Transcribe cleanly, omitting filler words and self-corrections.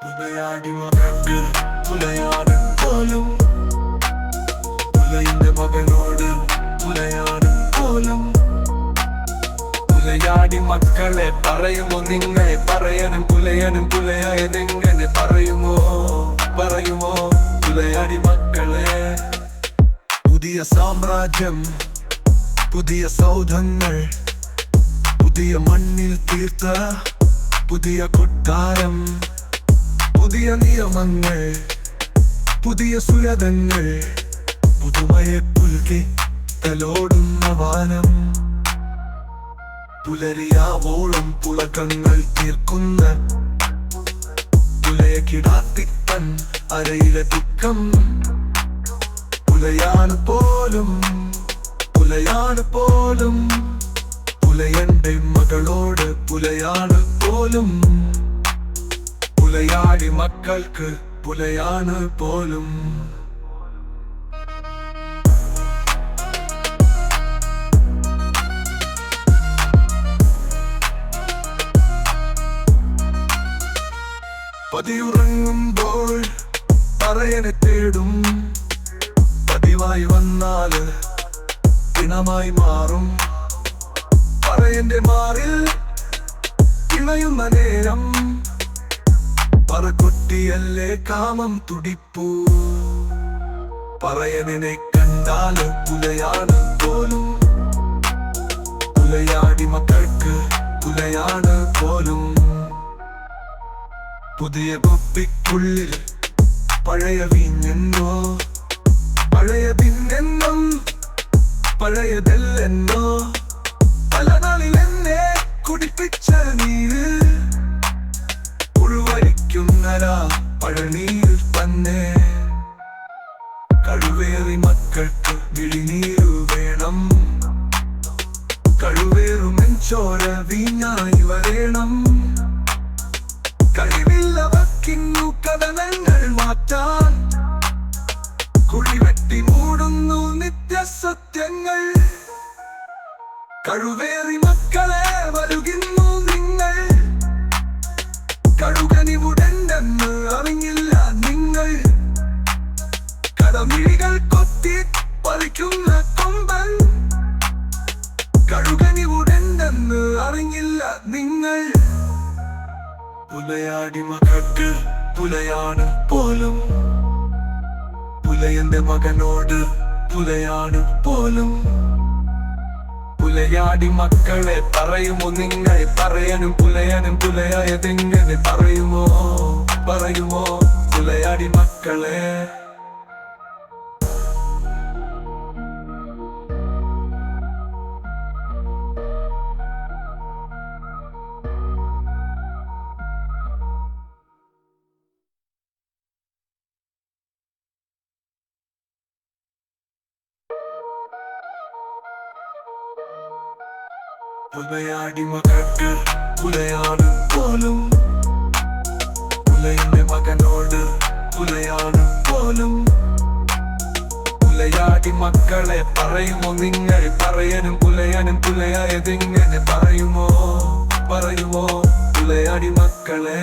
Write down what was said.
പുലയാടി മകൾക്ക് പുലയാടും പോലും പുലയിന്റെ മകനോട് പുലയാടും പോലും പുലയാടി മക്കളെ പറയുമോ നിങ്ങളെ പറയനും പുലയായതെങ്ങനെ പറയുമോ പുലയാടി മക്കളെ പുതിയ സാമ്രാജ്യം പുതിയ സൗധങ്ങൾ പുതിയ മണ്ണിൽ തീർത്ത പുതിയ കൊട്ടാരം പുതിയ നിയമങ്ങൾ പുതിയ സുരതങ്ങൾ പുതുമയെ പുൽകി തലോടുന്ന വാനം പുലരിയാവോളം പുളകങ്ങൾ തീർക്കുന്ന പുലയ കിടാത്തിത്തൻ അരയിലെ ദുഃഖം പുലയാണ് പോലും പുലയന്റെ മകളോട് പുലയാണ് പോലും പുലയാടി മക്കൾക്ക് പുലയാണ് പോലും പതിയുറങ്ങുമ്പോൾ പറയനെ തേടും പതിവായി വന്നാല് ദിനമായി മാറും പറയന്റെ മാറിൽ ഇണയുന്ന നേരം പറകൊട്ടിയല്ലേ കാമം തുടിപ്പൂ പറയനെ കണ്ടാല് പുലയാണ് പോലും പുലയാടി മക്കൾക്ക് പുലയാണ് പോലും പുതിയ കുപ്പിക്കുള്ളിൽ പഴയ വീഞ്ഞെന്നോ പഴയതിന്നെന്നും പഴയതല്ലെന്നോ പല നാളിൽ എന്നെ കുടിപ്പിച്ച നീര് ഉൾവരിക്കുന്നരാ പഴനീർ തന്നെ കഴിവേറി മക്കൾക്ക് വിളിനീരു വേണം കഴിവേറുമെൻ ചോര വീഞ്ഞായി വരേണം കഴിവില്ലവർക്കിന്നു കഥനങ്ങൾ മാറ്റാൻ കുഴിവെട്ടി മൂടുന്നു നിത്യസത്യങ്ങൾ കഴിവേറി മക്കളെ വരുകിന്നു നിങ്ങൾ കഴുകനിവുടെന്തെന്ന് അറിഞ്ഞില്ല നിങ്ങൾ കടമിഴികൾ കൊത്തി പറിക്കുന്ന കൊമ്പൻ കഴുകനിവുടെന്തെന്ന് അറിഞ്ഞില്ല നിങ്ങൾ പുലയാടി മക്കൾക്ക് പുലയാണ് പോലും പുലയന്റെ മകനോട് പുലയാണ് പോലും പുലയാടി മക്കളെ പറയുമോ നിങ്ങൾ പറയനും പുലയായതെങ്ങനെ പറയുമോ പുലയാടി മക്കളെ പുലയാടി മകൾക്ക് പുലയാണ് പോലും പുലയന്റെ മകനോട് പുലയാണ് പോലും പുലയാടി മക്കളെ പറയുമോ നിങ്ങൾ പറയനും പുലയായതെങ്ങനെ പറയുമോ പുലയാടി മക്കളെ